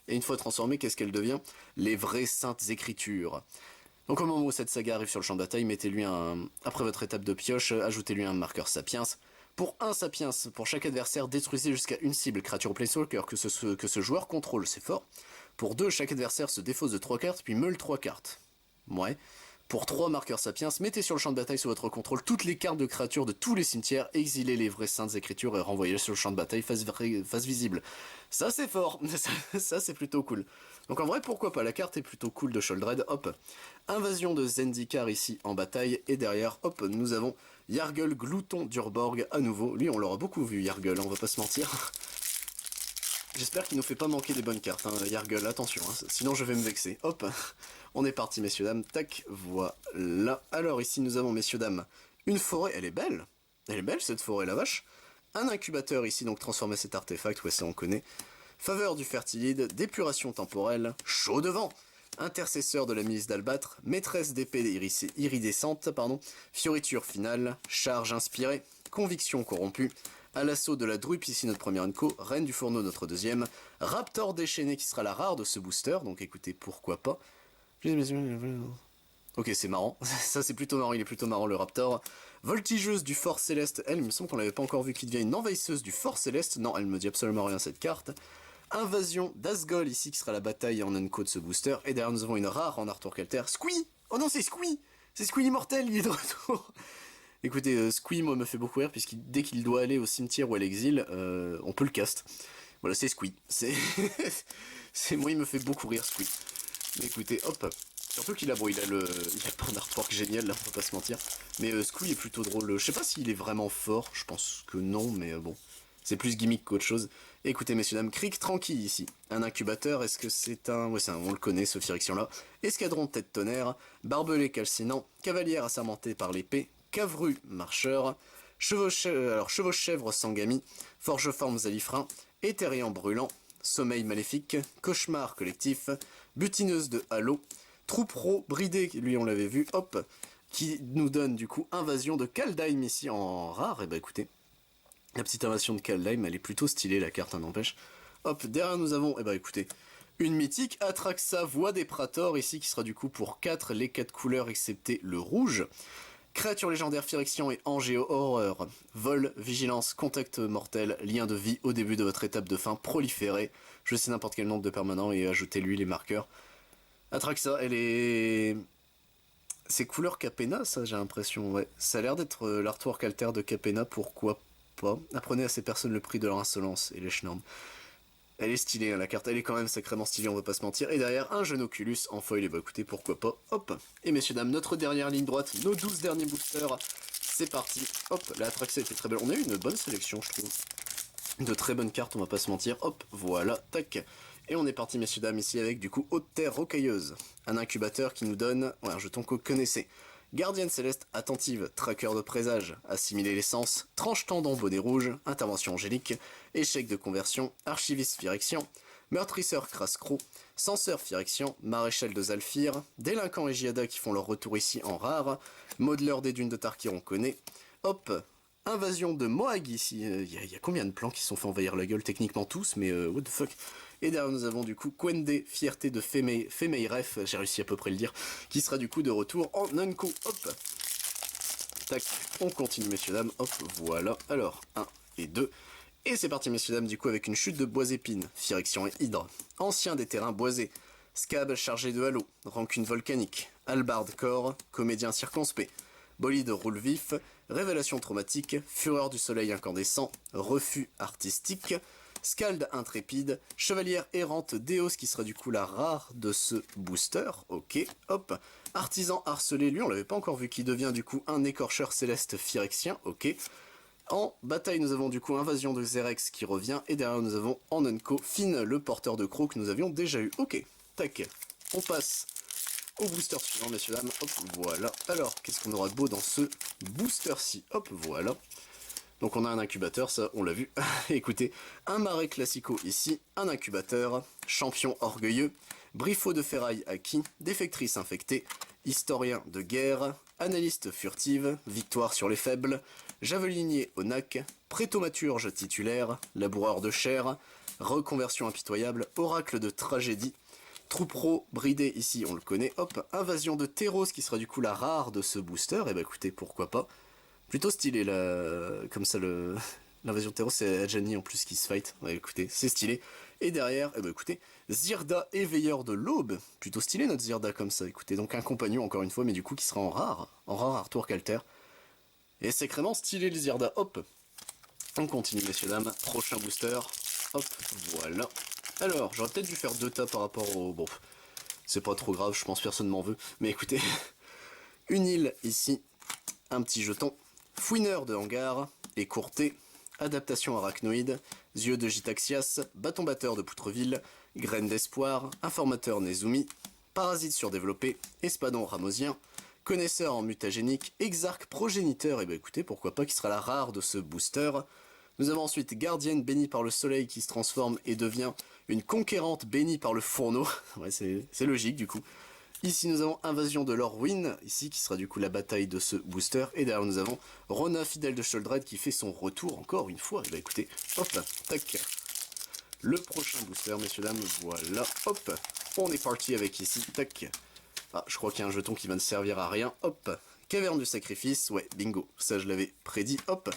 Et une fois transformée, qu'est-ce qu'elle devient? Les vraies saintes écritures. Donc au moment où cette saga arrive sur le champ de bataille, mettez-lui un... Après votre étape de pioche, ajoutez-lui un marqueur Sapiens. Pour un Sapiens, pour chaque adversaire, détruisez jusqu'à une cible, créature ou Planeswalker que ce joueur contrôle, c'est fort. Pour 2, chaque adversaire se défausse de 3 cartes, puis meule 3 cartes. Ouais. Pour 3 marqueurs Sapiens, mettez sur le champ de bataille sous votre contrôle toutes les cartes de créatures de tous les cimetières, exilez les vraies saintes écritures et renvoyez-les sur le champ de bataille face visible. Ça c'est fort, ça c'est plutôt cool. Donc en vrai pourquoi pas, la carte est plutôt cool de Sholdred, hop. Invasion de Zendikar ici en bataille, et derrière, hop, nous avons Yargle Glouton d'Urborg à nouveau. Lui on l'aura beaucoup vu Yargle, on va pas se mentir. J'espère qu'il nous fait pas manquer des bonnes cartes, hein, Yargle, attention, hein, sinon je vais me vexer. Hop, on est parti, messieurs, dames, tac, voilà. Alors ici nous avons, messieurs, dames, une forêt, elle est belle cette forêt, la vache. Un incubateur ici, donc transformer cet artefact, ouais ça on connaît. Faveur du fertilide, d'épuration temporelle, chaud de vent, intercesseur de la milice d'Albâtre, maîtresse d'épée iridescente, pardon, fioriture finale, charge inspirée, conviction corrompue, à l'assaut de la drupe, ici notre première unco, reine du fourneau notre deuxième, raptor déchaîné qui sera la rare de ce booster, donc écoutez, pourquoi pas. Ok, c'est marrant, ça c'est plutôt marrant, il est plutôt marrant le raptor. Voltigeuse du fort céleste, elle, il me semble qu'on l'avait pas encore vu, qui devient une envahisseuse du fort céleste, non, elle me dit absolument rien cette carte. Invasion d'Asgol ici, qui sera la bataille en unco de ce booster, et derrière nous avons une rare en Arthur Calter, Squee. Oh non, c'est Squee, c'est Squee immortel, il est de retour. Écoutez, Squee, moi, me fait beaucoup rire, puisque dès qu'il doit aller au cimetière ou à l'exil, on peut le cast. Voilà, c'est Squee. Moi, il me fait beaucoup rire, Squee. Mais écoutez, hop. Surtout qu'il a, bon, il a pas un artwork génial, là, faut pas se mentir. Mais Squee est plutôt drôle. Je sais pas s'il est vraiment fort, je pense que non, mais bon. C'est plus gimmick qu'autre chose. Écoutez, messieurs, dames, Cric tranquille ici. Un incubateur, est-ce que c'est un... Ouais, on le connaît, ce Phyrexian-là. Escadron de tête tonnerre, barbelé calcinant, cavalière assermentée par l'épée, Cavru marcheur, chevaux-chèvre Sangami, forge-forme Zalifrin, éthériant brûlant, sommeil maléfique, cauchemar collectif, butineuse de halo, troupereau bridé, lui on l'avait vu, hop, qui nous donne du coup invasion de Kaldheim ici en rare, et bah écoutez, la petite invasion de Kaldheim, elle est plutôt stylée la carte, hein, n'empêche. Hop, derrière nous avons, et bah écoutez, une mythique, Atraxa, voix des Prators, ici qui sera du coup pour 4, les 4 couleurs excepté le rouge. Créature légendaire, Phyrexian et Angéo horreur. Vol, vigilance, contact mortel, lien de vie au début de votre étape de fin, proliférez. Je sais n'importe quel nombre de permanents et ajoutez-lui les marqueurs. Atraxa, elle est... C'est couleur Capenna, ça, j'ai l'impression, ouais. Ça a l'air d'être l'artwork alter de Capenna, pourquoi pas. Apprenez à ces personnes le prix de leur insolence et les schnormes. Elle est stylée, hein, la carte, elle est quand même sacrément stylée, on va pas se mentir. Et derrière, un jeune Oculus en foil, et bah écoutez, pourquoi pas, hop. Et messieurs, dames, notre dernière ligne droite, nos 12 derniers boosters, c'est parti. Hop, la Atraxa était très belle, on a eu une bonne sélection, je trouve. De très bonnes cartes, on va pas se mentir, hop, voilà, tac. Et on est parti, messieurs, dames, ici avec, du coup, Haute Terre Rocailleuse. Un incubateur qui nous donne, ouais, un jeton que vous connaissez. Gardienne céleste attentive, tracker de présage, assimiler l'essence, tranche-tendon bonnet rouge, intervention angélique, échec de conversion, archiviste Phyrexian, meurtrisseur crasse-croc, censeur Phyrexian, maréchal de Zalfir, délinquant et Giada qui font leur retour ici en rare, modeleur des dunes de Tarkir on connaît, hop, invasion de Moag ici, il y a combien de plans qui se sont fait envahir la gueule, techniquement tous, mais what the fuck. Et derrière nous avons du coup Kwende, fierté de Femeiref, j'ai réussi à peu près le dire, qui sera du coup de retour en Unco, hop. Tac, on continue messieurs dames, hop, voilà, alors, 1 et 2. Et c'est parti messieurs dames, du coup avec une chute de bois épines, Phyrexian et Hydre, ancien des terrains boisés, Scab chargé de halo, rancune volcanique, Albarde corps, comédien circonspect, bolide roule vif, révélation traumatique, fureur du soleil incandescent, refus artistique, Scald intrépide, chevalière errante Déos qui sera du coup la rare de ce booster, ok, hop, artisan harcelé, lui on l'avait pas encore vu, qui devient du coup un écorcheur céleste phyrexien, ok. En bataille nous avons du coup Invasion de Xerex qui revient, et derrière nous avons en Unco Finn le porteur de croc que nous avions déjà eu, ok, tac, on passe au booster suivant messieurs dames, hop, voilà, alors qu'est-ce qu'on aura de beau dans ce booster-ci, hop, voilà. Donc on a un incubateur, ça on l'a vu. Écoutez, un marais classico ici, un incubateur, champion orgueilleux, briffaut de ferraille acquis, défectrice infectée, historien de guerre, analyste furtive, victoire sur les faibles, javelinier au nac, prétomaturge titulaire, laboureur de chair, reconversion impitoyable, oracle de tragédie, troupeau bridé ici on le connaît, hop, invasion de Terros qui sera du coup la rare de ce booster, et bah écoutez pourquoi pas. Plutôt stylé là, comme ça l'invasion de terreau, c'est Adjani en plus qui se fight. Ouais, écoutez, c'est stylé. Et derrière, eh ben écoutez, Zirda éveilleur de l'aube. Plutôt stylé notre Zirda comme ça, écoutez. Donc un compagnon encore une fois, mais du coup qui sera en rare Artour Calter. Et sacrément stylé le Zirda, hop. On continue messieurs dames, prochain booster. Hop, voilà. Alors, j'aurais peut-être dû faire 2 tas par rapport au... Bon, c'est pas trop grave, je pense personne m'en veut. Mais écoutez, une île ici, un petit jeton. Fouineur de hangar, écourté, adaptation arachnoïde, yeux de Gitaxias, bâton batteur de Poutreville, graine d'espoir, informateur Nezumi, parasite surdéveloppé, espadon ramosien, connaisseur en mutagénique, exarque progéniteur, et bah écoutez, pourquoi pas, qui sera la rare de ce booster. Nous avons ensuite gardienne bénie par le soleil qui se transforme et devient une conquérante bénie par le fourneau, ouais c'est logique du coup. Ici nous avons Invasion de l'Orwyn, ici qui sera du coup la bataille de ce booster, et derrière nous avons Rona fidèle de Sheoldred qui fait son retour encore une fois, et bah écoutez, hop, tac, le prochain booster messieurs dames, voilà, hop, on est parti avec ici, tac, ah je crois qu'il y a un jeton qui va ne servir à rien, hop, caverne du sacrifice, ouais bingo, ça je l'avais prédit, hop,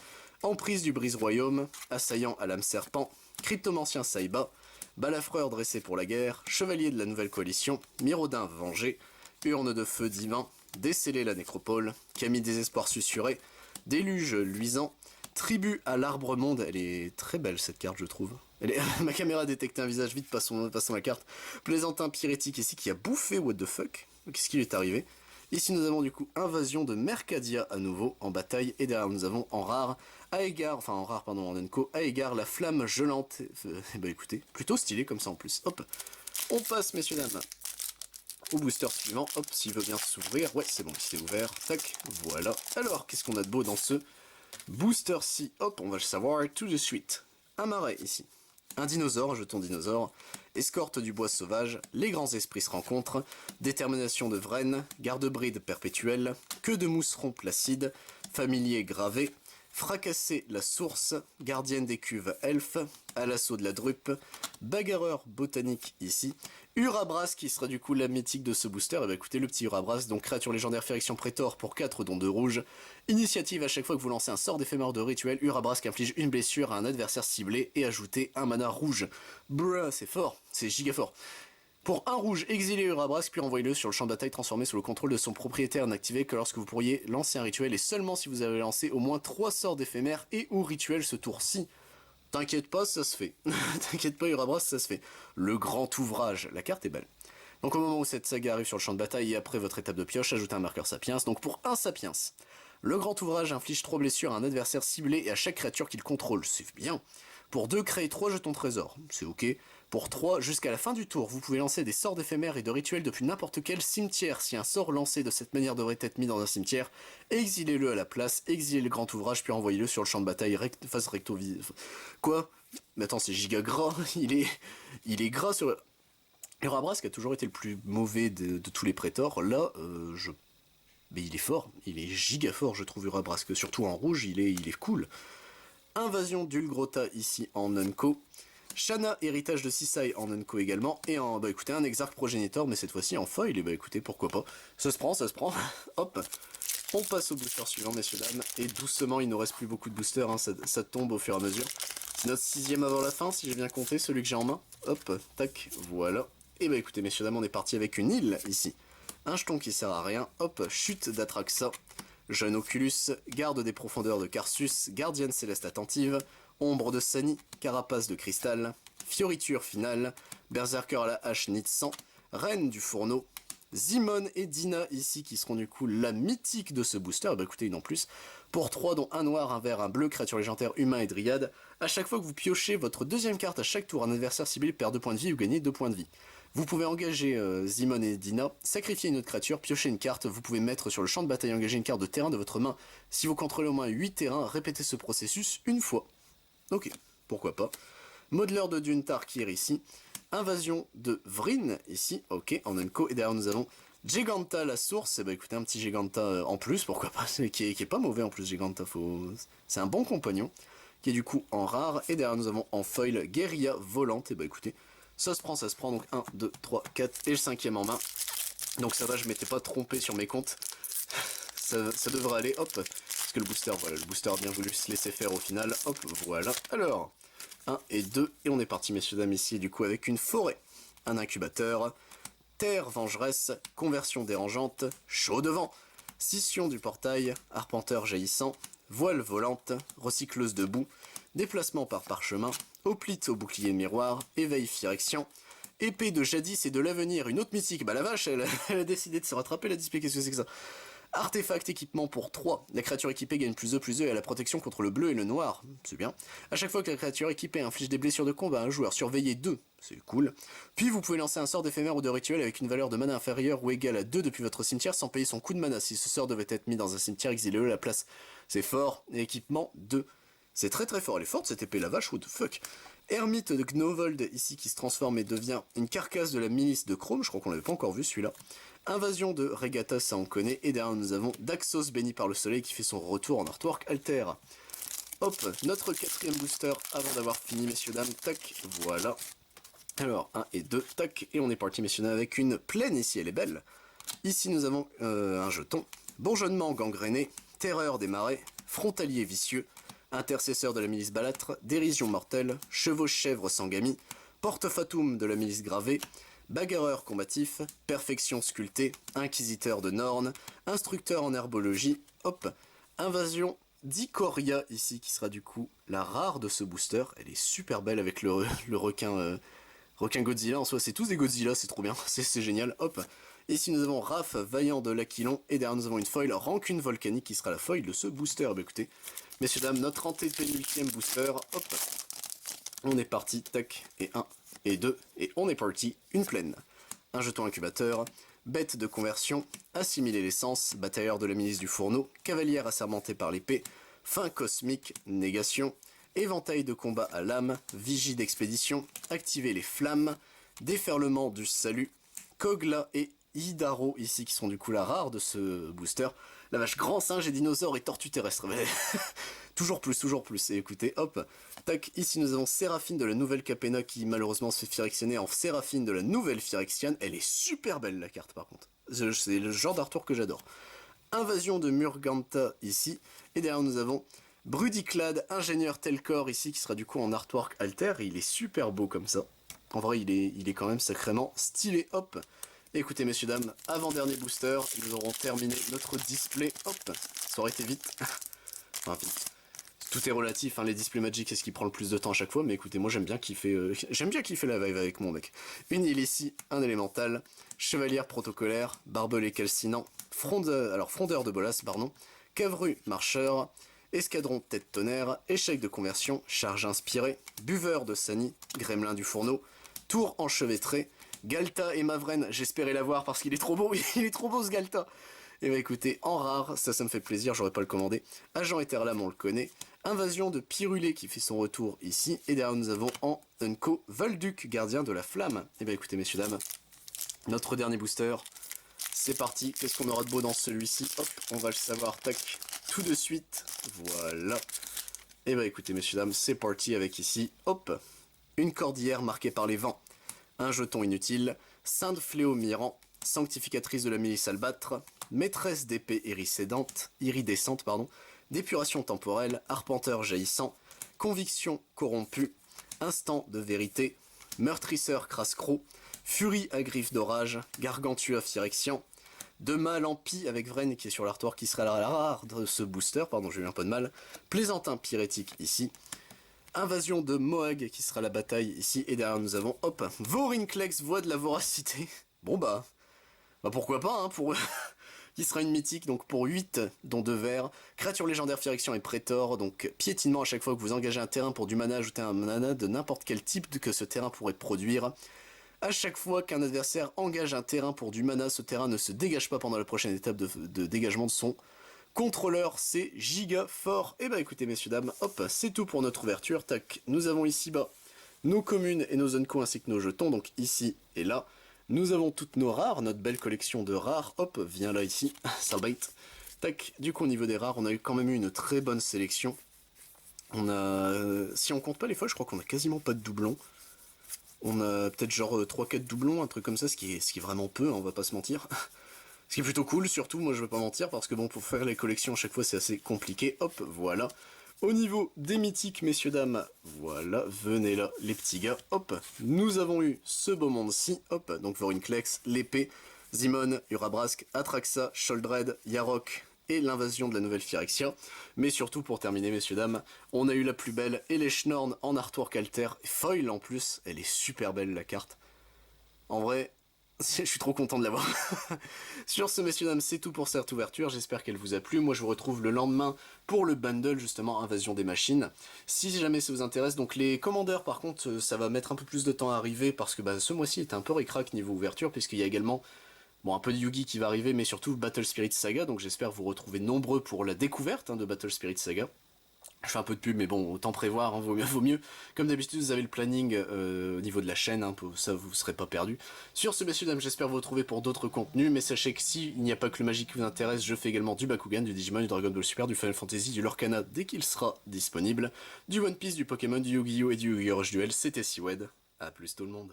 emprise du brise-royaume, assaillant à l'âme serpent, cryptomancien Saiba, balafreur dressé pour la guerre, chevalier de la nouvelle coalition, Miraudin vengé, urne de feu divin, déceler la nécropole, Camille désespoir susurré, déluge luisant, tribu à l'arbre monde, elle est très belle cette carte je trouve. Ma caméra a détecté un visage, vite passons la carte, plaisantin pyrétique ici qui a bouffé, what the fuck, qu'est-ce qui lui est arrivé? Ici nous avons du coup Invasion de Mercadia à nouveau en bataille, et derrière nous avons en rare Aegar, enfin en rare pardon en Unco, Aegar la flamme gelante, bah écoutez, plutôt stylé comme ça en plus, hop, on passe messieurs dames au booster suivant, hop, s'il veut bien s'ouvrir, ouais c'est bon, il s'est ouvert, tac, voilà, alors qu'est-ce qu'on a de beau dans ce booster-ci, hop, on va le savoir tout de suite, un marais ici, un dinosaure, un jeton dinosaure, escorte du bois sauvage, les grands esprits se rencontrent, détermination de Vren, garde-bride perpétuelle, queue de mousseron placide, familier gravé, fracasser la source, gardienne des cuves elfe, à l'assaut de la drupe, bagarreur botanique ici, Urabras qui sera du coup la mythique de ce booster, et bah écoutez le petit Urabras, donc créature légendaire Phyrexian Prétor pour 4 dons de rouge, initiative à chaque fois que vous lancez un sort d'éphémère de rituel, Urabras qui inflige une blessure à un adversaire ciblé et ajoutez un mana rouge. Bruh, c'est fort, c'est giga fort. Pour un rouge, exilez Urabras, puis envoyez-le sur le champ de bataille transformé sous le contrôle de son propriétaire n'activé que lorsque vous pourriez lancer un rituel, et seulement si vous avez lancé au moins 3 sorts d'éphémère et ou rituel ce tour-ci. T'inquiète pas, ça se fait. T'inquiète pas Urabras, ça se fait. Le grand ouvrage, la carte est belle. Donc au moment où cette saga arrive sur le champ de bataille et après votre étape de pioche, ajoutez un marqueur sapiens. Donc pour un sapiens, le grand ouvrage inflige 3 blessures à un adversaire ciblé et à chaque créature qu'il contrôle, c'est bien. Pour 2, créez 3 jetons trésor, c'est ok. Pour 3, jusqu'à la fin du tour, vous pouvez lancer des sorts d'éphémères et de rituels depuis n'importe quel cimetière. Si un sort lancé de cette manière devrait être mis dans un cimetière, exilez-le à la place, exilez le grand ouvrage, puis envoyez-le sur le champ de bataille face recto... Quoi? Mais attends, c'est giga gras, il est gras sur... Urabras qui a toujours été le plus mauvais de tous les prétors, là, mais il est fort, il est giga fort je trouve Urabras, que surtout en rouge, il est cool. Invasion d'Ulgrota ici en Unco. Shanna, héritage de Sisai en Unco également. Et en, bah écoutez, un exarque progénitor, mais cette fois-ci en foil. Et bah écoutez, pourquoi pas. Ça se prend, ça se prend. Hop. On passe au booster suivant, messieurs, dames. Et doucement, il nous reste plus beaucoup de boosters. Hein, ça tombe au fur et à mesure. C'est notre 6ème avant la fin, si j'ai bien compté, celui que j'ai en main. Hop, tac, voilà. Et bah écoutez, messieurs, dames, on est parti avec une île ici. Un jeton qui sert à rien. Hop, chute d'Atraxa. Jeune Oculus, Garde des profondeurs de Carsus, Gardienne céleste attentive, Ombre de Sani, Carapace de cristal, Fioriture finale, Berserker à la hache nid sang, Reine du fourneau, Zimon et Dina ici qui seront du coup la mythique de ce booster, bah écoutez une en plus, pour 3 dont un noir, un vert, un bleu, créature légendaire, humain et dryade. À chaque fois que vous piochez votre deuxième carte à chaque tour, un adversaire ciblé perd 2 points de vie ou gagnez 2 points de vie. Vous pouvez engager Zimon et Dina, sacrifier une autre créature, piocher une carte, vous pouvez mettre sur le champ de bataille et engager une carte de terrain de votre main. Si vous contrôlez au moins 8 terrains, répétez ce processus une fois. Ok, pourquoi pas. Modeleur de Dune Tarkir ici, Invasion de Vryn ici, ok, en unco, et derrière nous avons Giganta la source, et bah écoutez un petit Giganta en plus, pourquoi pas, qui est pas mauvais en plus Giganta, c'est un bon compagnon, qui est du coup en rare, et derrière nous avons en foil Guérilla volante, et bah écoutez, ça se prend, donc 1, 2, 3, 4, et le cinquième en main, donc ça va, je m'étais pas trompé sur mes comptes, ça devrait aller, hop, parce que le booster, voilà, le booster a bien voulu se laisser faire au final, hop, voilà, alors... 1 et 2, et on est parti messieurs dames ici du coup avec une forêt, un incubateur, terre vengeresse, conversion dérangeante, chaud de vent, scission du portail, arpenteur jaillissant, voile volante, recycleuse de boue, déplacement par parchemin, hoplite au bouclier miroir, éveil Phyrexian, épée de jadis et de l'avenir, une autre mythique, bah la vache elle a décidé de se rattraper la display, qu'est-ce que c'est que ça? Artefact équipement pour 3. La créature équipée gagne +2/+2 et a la protection contre le bleu et le noir. C'est bien. A chaque fois que la créature équipée inflige des blessures de combat à un joueur surveillé 2. C'est cool. Puis vous pouvez lancer un sort d'éphémère ou de rituel avec une valeur de mana inférieure ou égale à 2 depuis votre cimetière sans payer son coût de mana. Si ce sort devait être mis dans un cimetière, exilez-le à la place. C'est fort. Et équipement 2. C'est très très fort. Elle est forte cette épée, la vache, what the fuck. Ermite de Gnovold ici qui se transforme et devient une carcasse de la milice de Chrome. Je crois qu'on l'avait pas encore vu celui-là. Invasion de Regatta, ça on connaît, et derrière nous avons Daxos béni par le soleil qui fait son retour en artwork alter. Hop, notre quatrième booster avant d'avoir fini messieurs dames, tac, voilà. Alors 1 et 2, tac, et on est parti messieurs dames avec une plaine ici, elle est belle. Ici nous avons un jeton, bourgeonnement gangréné, terreur des marais, frontalier vicieux, intercesseur de la milice balâtre, dérision mortelle, chevaux-chèvre sangami, porte-fatum de la milice gravée, bagarreur combatif, perfection sculptée, inquisiteur de Norne, instructeur en herbologie, hop, invasion d'Ikoria ici, qui sera du coup la rare de ce booster. Elle est super belle avec le requin, requin Godzilla, en soi c'est tous des Godzilla, c'est trop bien, c'est génial, hop. Ici nous avons Raph, vaillant de l'Aquilon, et derrière nous avons une foil rancune volcanique qui sera la foil de ce booster. Bah écoutez, messieurs dames, notre antépénultième booster, hop, on est parti, tac, et 1, et 2, et on est parti, une plaine. Un jeton incubateur, bête de conversion, assimiler l'essence, batailleur de la milice du fourneau, cavalière assermentée par l'épée, fin cosmique, négation, éventail de combat à l'âme, vigie d'expédition, activer les flammes, déferlement du salut, Kogla et Hidaro ici qui sont du coup la rare de ce booster. La vache, grand singe et dinosaure et tortue terrestre. Toujours plus. Et écoutez, hop, tac, ici nous avons Séraphine de la nouvelle Capena qui malheureusement se fait Phyrexianer en Séraphine de la nouvelle Phyrexiane. Elle est super belle la carte par contre. C'est le genre d'artwork que j'adore. Invasion de Murganta ici. Et derrière nous avons Brudiclad, ingénieur Telcor ici qui sera du coup en artwork alter. Et il est super beau comme ça. En vrai, il est quand même sacrément stylé. Hop. Et écoutez, messieurs, dames, avant-dernier booster, nous aurons terminé notre display. Hop, ça aurait été vite. Enfin, vite. Tout est relatif, hein, les displays Magic, c'est ce qui prend le plus de temps à chaque fois, mais écoutez, moi j'aime bien kiffer la vibe avec mon mec. Une île ici, un élémental, chevalière protocolaire, barbelé calcinant, frondeur de Bolas, pardon, cavru marcheur, escadron tête tonnerre, échec de conversion, charge inspirée, buveur de Sani, gremlin du fourneau, tour enchevêtré, Galta et Mavren, j'espérais l'avoir parce qu'il est trop beau, il est trop beau ce Galta. Et bah écoutez, en rare, ça me fait plaisir, j'aurais pas le commandé. Agent Étherlam, on le connaît. Invasion de Pyrulé qui fait son retour ici. Et derrière nous avons en Unco Valduc, gardien de la flamme. Et bah écoutez messieurs dames, notre dernier booster, c'est parti. Qu'est-ce qu'on aura de beau dans celui-ci? Hop, on va le savoir, tac, tout de suite. Voilà. Et bah écoutez messieurs dames, c'est parti avec ici, hop, une cordillère marquée par les vents. Un jeton inutile, Sainte Fléau Mirant, sanctificatrice de la milice albâtre, maîtresse d'épée iridescente, d'épuration temporelle, arpenteur jaillissant, conviction corrompue, instant de vérité, meurtrisseur crasse-croc, furie à griffes d'orage, gargantua phyrexian, de Malampi avec Vren qui est sur l'artwork qui sera la rare de ce booster, pardon j'ai eu un peu de mal, Plaisantin Pyrétique ici, Invasion de Moag qui sera la bataille ici, et derrière nous avons, hop, Vorinclex, Voix de la Voracité, bon bah pourquoi pas, hein, pour qui sera une mythique, donc pour 8, dont 2 verts, créature légendaire Phyrexian et Prétor, donc piétinement à chaque fois que vous engagez un terrain pour du mana, ajoutez un mana de n'importe quel type que ce terrain pourrait produire. À chaque fois qu'un adversaire engage un terrain pour du mana, ce terrain ne se dégage pas pendant la prochaine étape de dégagement de son contrôleur, c'est giga fort. Et bah écoutez messieurs dames, hop, c'est tout pour notre ouverture, tac, nous avons ici bas nos communes et nos zones co ainsi que nos jetons, donc ici et là. Nous avons toutes nos rares, notre belle collection de rares, hop, viens là ici, ça bite. Tac, du coup au niveau des rares, on a quand même eu une très bonne sélection. On a, si on compte pas les fois, je crois qu'on a quasiment pas de doublons. On a peut-être genre 3-4 doublons, un truc comme ça, ce qui est vraiment peu, hein, on va pas se mentir. Ce qui est plutôt cool, surtout, moi je vais pas mentir, parce que bon, pour faire les collections à chaque fois c'est assez compliqué. Hop, voilà. Au niveau des mythiques, messieurs, dames, voilà, venez là, les petits gars, hop. Nous avons eu ce beau monde-ci, hop, donc Vorinclex, l'épée, Zimon, Urabrask, Atraxa, Sholdred, Yarok et l'invasion de la nouvelle Phyrexia. Mais surtout, pour terminer, messieurs, dames, on a eu la plus belle, Eleshnorn en artwork alter, foil en plus, elle est super belle la carte. En vrai, je suis trop content de l'avoir. Sur ce, messieurs, dames, c'est tout pour cette ouverture. J'espère qu'elle vous a plu. Moi, je vous retrouve le lendemain pour le bundle, justement, Invasion des Machines. Si jamais ça vous intéresse, donc les commandeurs, par contre, ça va mettre un peu plus de temps à arriver parce que bah, ce mois-ci est un peu ric-rac niveau ouverture, puisqu'il y a également bon, un peu de Yugi qui va arriver, mais surtout Battle Spirit Saga. Donc j'espère vous retrouver nombreux pour la découverte de Battle Spirit Saga. Je fais un peu de pub, mais bon, autant prévoir, hein, vaut mieux. Comme d'habitude, vous avez le planning au niveau de la chaîne, hein, ça vous serez pas perdu. Sur ce, messieurs, dames, j'espère vous retrouver pour d'autres contenus, mais sachez que s'il n'y a pas que le magique qui vous intéresse, je fais également du Bakugan, du Digimon, du Dragon Ball Super, du Final Fantasy, du Lorcana dès qu'il sera disponible, du One Piece, du Pokémon, du Yu-Gi-Oh! Et du Yu-Gi-Oh! Rush Duel. C'était Siwed. À plus tout le monde.